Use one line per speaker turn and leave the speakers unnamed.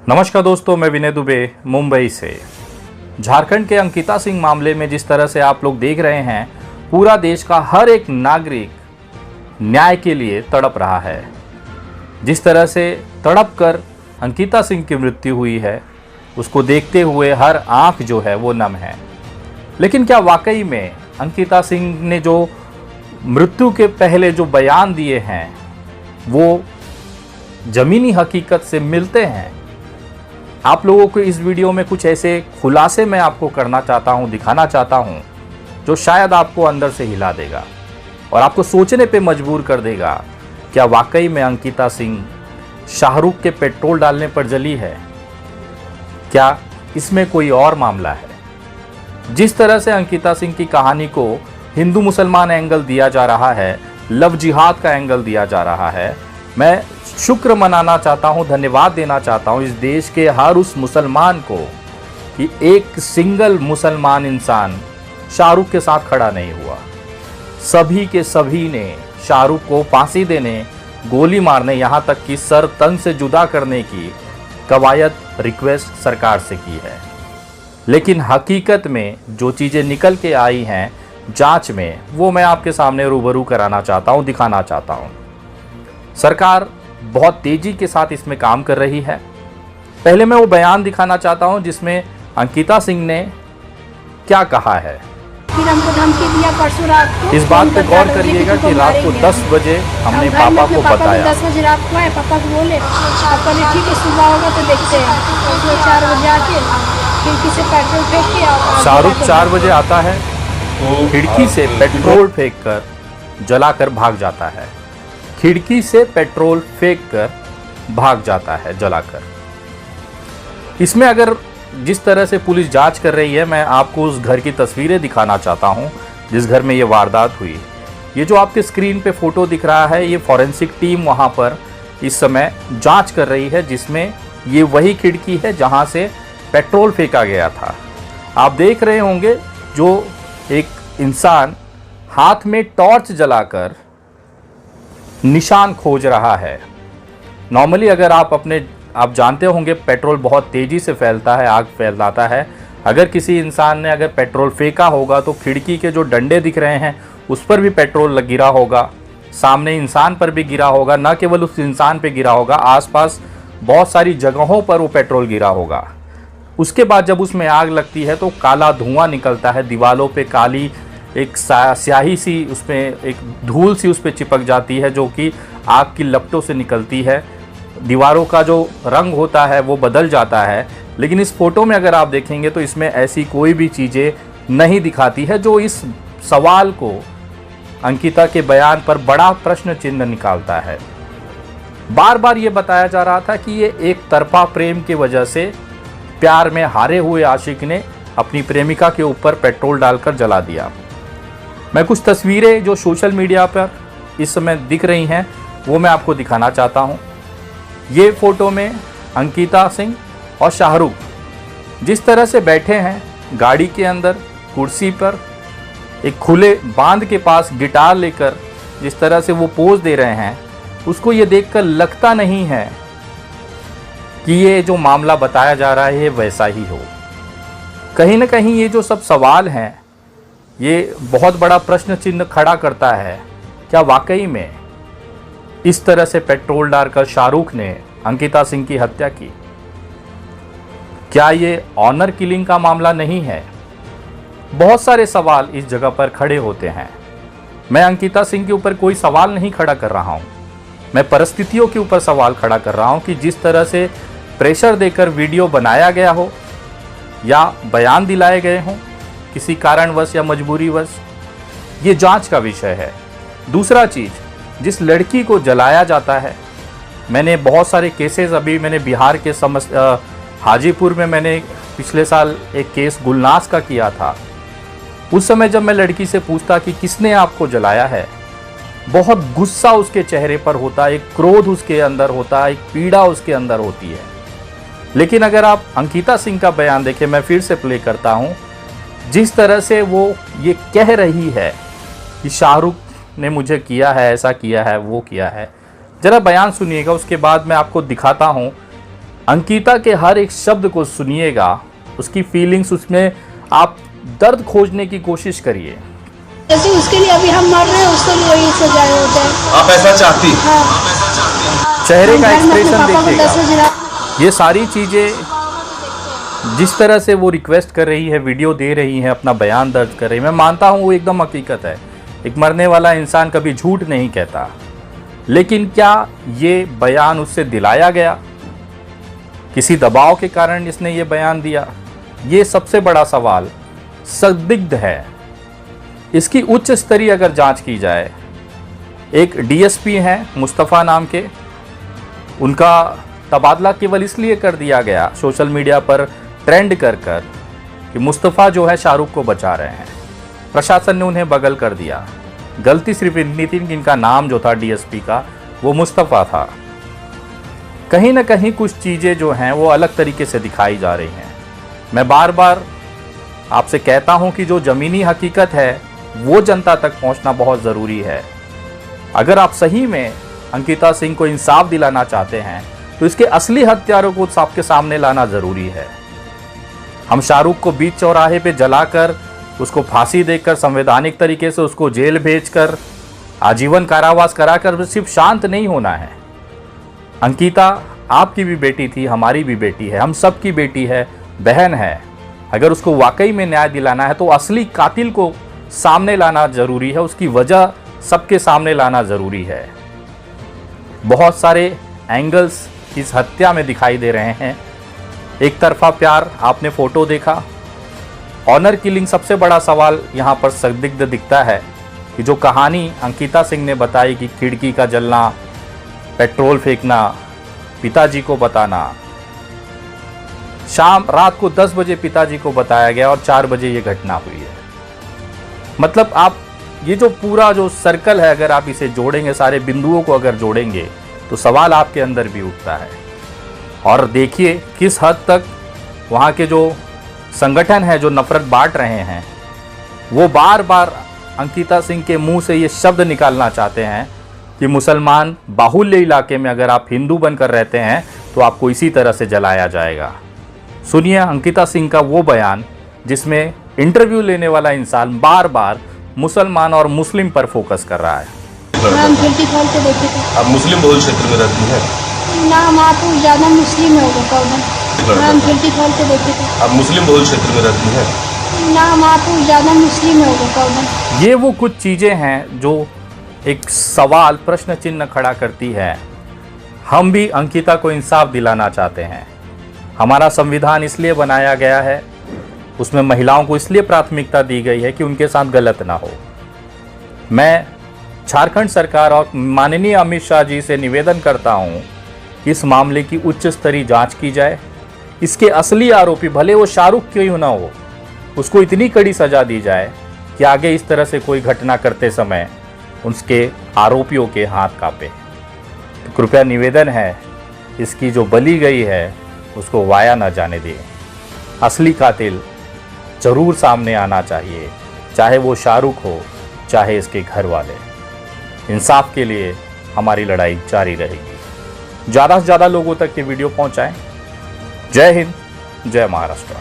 नमस्कार दोस्तों, मैं विनय दुबे मुंबई से। झारखंड के अंकिता सिंह मामले में जिस तरह से आप लोग देख रहे हैं, पूरा देश का हर एक नागरिक न्याय के लिए तड़प रहा है। जिस तरह से तड़प कर अंकिता सिंह की मृत्यु हुई है, उसको देखते हुए हर आंख जो है वो नम है। लेकिन क्या वाकई में अंकिता सिंह ने जो मृत्यु के पहले जो बयान दिए हैं वो ज़मीनी हकीकत से मिलते हैं? आप लोगों को इस वीडियो में कुछ ऐसे खुलासे मैं आपको करना चाहता हूं, दिखाना चाहता हूं, जो शायद आपको अंदर से हिला देगा और आपको सोचने पे मजबूर कर देगा। क्या वाकई में अंकिता सिंह शाहरुख के पेट्रोल डालने पर जली है? क्या इसमें कोई और मामला है? जिस तरह से अंकिता सिंह की कहानी को हिंदू मुसलमान एंगल दिया जा रहा है, लव जिहाद का एंगल दिया जा रहा है, मैं शुक्र मनाना चाहता हूं, धन्यवाद देना चाहता हूं इस देश के हर उस मुसलमान को कि एक सिंगल मुसलमान इंसान शाहरुख के साथ खड़ा नहीं हुआ। सभी के सभी ने शाहरुख को फांसी देने, गोली मारने, यहां तक कि सर तन से जुदा करने की कवायद रिक्वेस्ट सरकार से की है। लेकिन हकीकत में जो चीज़ें निकल के आई हैं जांच में, वो मैं आपके सामने रूबरू कराना चाहता हूं, दिखाना चाहता हूं। सरकार बहुत तेजी के साथ इसमें काम कर रही है। पहले मैं वो बयान दिखाना चाहता हूं जिसमें अंकिता सिंह ने क्या कहा है।
फिर हमको धमकी दिया परसों रात को।
इस बात पे गौर करिएगा कि रात को 10 बजे हमने पापा को बताया।
10 बजे रात को आए, पापा को बोले, पापा ने ठीक है सुबह होगा तो देखते हैं। तो 4 बजे आके खिड़की से पेट्रोल फेंक के
शाहरुख 4 बजे आता है, खिड़की से पेट्रोल फेंक कर जलाकर भाग जाता है। खिड़की से पेट्रोल फेंक कर भाग जाता है जलाकर। इसमें अगर जिस तरह से पुलिस जांच कर रही है, मैं आपको उस घर की तस्वीरें दिखाना चाहता हूं जिस घर में ये वारदात हुई। ये जो आपके स्क्रीन पे फोटो दिख रहा है, ये फॉरेंसिक टीम वहां पर इस समय जांच कर रही है, जिसमें ये वही खिड़की है जहां से पेट्रोल फेंका गया था। आप देख रहे होंगे जो एक इंसान हाथ में टॉर्च जलाकर निशान खोज रहा है। नॉर्मली अगर आप जानते होंगे पेट्रोल बहुत तेज़ी से फैलता है, आग फैलाता है। अगर किसी इंसान ने अगर पेट्रोल फेंका होगा तो खिड़की के जो डंडे दिख रहे हैं उस पर भी पेट्रोल गिरा होगा, सामने इंसान पर भी गिरा होगा। न केवल उस इंसान पे गिरा होगा, आसपास बहुत सारी जगहों पर वो पेट्रोल गिरा होगा। उसके बाद जब उसमें आग लगती है तो काला धुआं निकलता है, दीवारों पे काली एक स्याही सी, उसमें एक धूल सी उस पर चिपक जाती है जो कि आग की लपटों से निकलती है। दीवारों का जो रंग होता है वो बदल जाता है। लेकिन इस फोटो में अगर आप देखेंगे तो इसमें ऐसी कोई भी चीज़ें नहीं दिखाती है जो इस सवाल को, अंकिता के बयान पर बड़ा प्रश्न चिन्ह निकालता है। बार बार ये बताया जा रहा था कि ये एक तरफा प्रेम की वजह से प्यार में हारे हुए आशिक ने अपनी प्रेमिका के ऊपर पेट्रोल डालकर जला दिया। मैं कुछ तस्वीरें जो सोशल मीडिया पर इस समय दिख रही हैं वो मैं आपको दिखाना चाहता हूं। ये फ़ोटो में अंकिता सिंह और शाहरुख जिस तरह से बैठे हैं गाड़ी के अंदर कुर्सी पर, एक खुले बांध के पास गिटार लेकर जिस तरह से वो पोज दे रहे हैं, उसको ये देखकर लगता नहीं है कि ये जो मामला बताया जा रहा है वैसा ही हो। कहीं ना कहीं ये जो सब सवाल हैं ये बहुत बड़ा प्रश्न चिन्ह खड़ा करता है। क्या वाकई में इस तरह से पेट्रोल डालकर शाहरुख ने अंकिता सिंह की हत्या की? क्या ये ऑनर किलिंग का मामला नहीं है? बहुत सारे सवाल इस जगह पर खड़े होते हैं। मैं अंकिता सिंह के ऊपर कोई सवाल नहीं खड़ा कर रहा हूं, मैं परिस्थितियों के ऊपर सवाल खड़ा कर रहा हूं कि जिस तरह से प्रेशर देकर वीडियो बनाया गया हो या बयान दिलाए गए हों किसी कारणवश या मजबूरीवश, ये जांच का विषय है। दूसरा चीज़, जिस लड़की को जलाया जाता है, मैंने बहुत सारे केसेस, अभी मैंने बिहार के हाजीपुर में मैंने पिछले साल एक केस गुलनास का किया था। उस समय जब मैं लड़की से पूछता कि किसने आपको जलाया है, बहुत गुस्सा उसके चेहरे पर होता, एक क्रोध उसके अंदर होता, एक पीड़ा उसके अंदर होती है। लेकिन अगर आप अंकिता सिंह का बयान देखें, मैं फिर से प्ले करता हूँ, जिस तरह से वो ये कह रही है कि शाहरुख ने मुझे किया है, ऐसा किया है, वो किया है, ज़रा बयान सुनिएगा। उसके बाद मैं आपको दिखाता हूँ अंकिता के हर एक शब्द को सुनिएगा, उसकी फीलिंग्स, उसमें आप दर्द खोजने की कोशिश करिए।
जैसे उसके लिए अभी हम मर रहे हैं, उसके लिए वही सजा होता है।
आप ऐसा चाहती?
हाँ।
चेहरे का
हम घर में अपने
एक्सप्रेशन
पापा को
देखिएगा।
10
ये सारी चीज़ें जिस तरह से वो रिक्वेस्ट कर रही है, वीडियो दे रही है, अपना बयान दर्ज कर रही है, मैं मानता हूँ वो एकदम हकीकत है। एक मरने वाला इंसान कभी झूठ नहीं कहता, लेकिन क्या ये बयान उससे दिलाया गया? किसी दबाव के कारण इसने ये बयान दिया? ये सबसे बड़ा सवाल संदिग्ध है। इसकी उच्च स्तरीय अगर जांच की जाए, एक डीएसपी हैं मुस्तफ़ा नाम के, उनका तबादला केवल इसलिए कर दिया गया सोशल मीडिया पर ट्रेंड कर कि मुस्तफ़ा जो है शाहरुख को बचा रहे हैं। प्रशासन ने उन्हें बगल कर दिया। गलती सिर्फ इतनी थी कि इनका नाम जो था डीएसपी का वो मुस्तफ़ा था। कहीं ना कहीं कुछ चीज़ें जो हैं वो अलग तरीके से दिखाई जा रही हैं। मैं बार बार आपसे कहता हूं कि जो ज़मीनी हकीकत है वो जनता तक पहुंचना बहुत ज़रूरी है। अगर आप सही में अंकिता सिंह को इंसाफ दिलाना चाहते हैं तो इसके असली हत्यारों को आपके सामने लाना ज़रूरी है। हम शाहरुख को बीच चौराहे पे जलाकर, उसको फांसी देकर, संवैधानिक तरीके से उसको जेल भेजकर, आजीवन कारावास कराकर सिर्फ शांत नहीं होना है। अंकिता आपकी भी बेटी थी, हमारी भी बेटी है, हम सब की बेटी है, बहन है। अगर उसको वाकई में न्याय दिलाना है तो असली कातिल को सामने लाना ज़रूरी है, उसकी वजह सबके सामने लाना ज़रूरी है। बहुत सारे एंगल्स इस हत्या में दिखाई दे रहे हैं। एक तरफा प्यार, आपने फ़ोटो देखा। ऑनर किलिंग सबसे बड़ा सवाल यहाँ पर संदिग्ध दिखता है कि जो कहानी अंकिता सिंह ने बताई कि खिड़की का जलना, पेट्रोल फेंकना, पिताजी को बताना, रात को 10 बजे पिताजी को बताया गया और 4 बजे ये घटना हुई है। मतलब आप ये जो पूरा जो सर्कल है, अगर आप इसे जोड़ेंगे, सारे बिंदुओं को अगर जोड़ेंगे तो सवाल आपके अंदर भी उठता है। और देखिए किस हद तक वहाँ के जो संगठन है जो नफरत बांट रहे हैं, वो बार बार अंकिता सिंह के मुंह से ये शब्द निकालना चाहते हैं कि मुसलमान बाहुल्य इलाके में अगर आप हिंदू बनकर रहते हैं तो आपको इसी तरह से जलाया जाएगा। सुनिए अंकिता सिंह का वो बयान जिसमें इंटरव्यू लेने वाला इंसान बार बार मुसलमान और मुस्लिम पर फोकस कर रहा है।
हम खिड़की खोल के देखे थे।
आप मुस्लिम बहुल क्षेत्र में रहती हैं?
ना, वहाँ तो ज़्यादा मुस्लिम है उधर का उधर। हम खिड़की खोल के देखे थे।
आप मुस्लिम बहुल क्षेत्र में रहती हैं?
ना, वहाँ तो ज़्यादा मुस्लिम है उधर का उधर।
ये वो कुछ चीज़ें हैं जो एक सवाल, प्रश्न चिन्ह खड़ा करती है। हम भी अंकिता को इंसाफ दिलाना चाहते हैं। हमारा संविधान इसलिए बनाया गया है, उसमें महिलाओं को इसलिए प्राथमिकता दी गई है कि उनके साथ गलत ना हो। मैं झारखंड सरकार और माननीय अमित शाह जी से निवेदन करता हूं कि इस मामले की उच्च स्तरीय जांच की जाए। इसके असली आरोपी, भले वो शाहरुख क्यों ना हो, उसको इतनी कड़ी सजा दी जाए कि आगे इस तरह से कोई घटना करते समय उसके आरोपियों के हाथ कांपे। तो कृपया निवेदन है, इसकी जो बली गई है उसको वाया न जाने दें। असली कातिल जरूर सामने आना चाहिए, चाहे वो शाहरुख हो, चाहे इसके घर वाले। इंसाफ के लिए हमारी लड़ाई जारी रहेगी। ज़्यादा से ज़्यादा लोगों तक ये वीडियो पहुंचाएं। जय हिंद, जय महाराष्ट्र।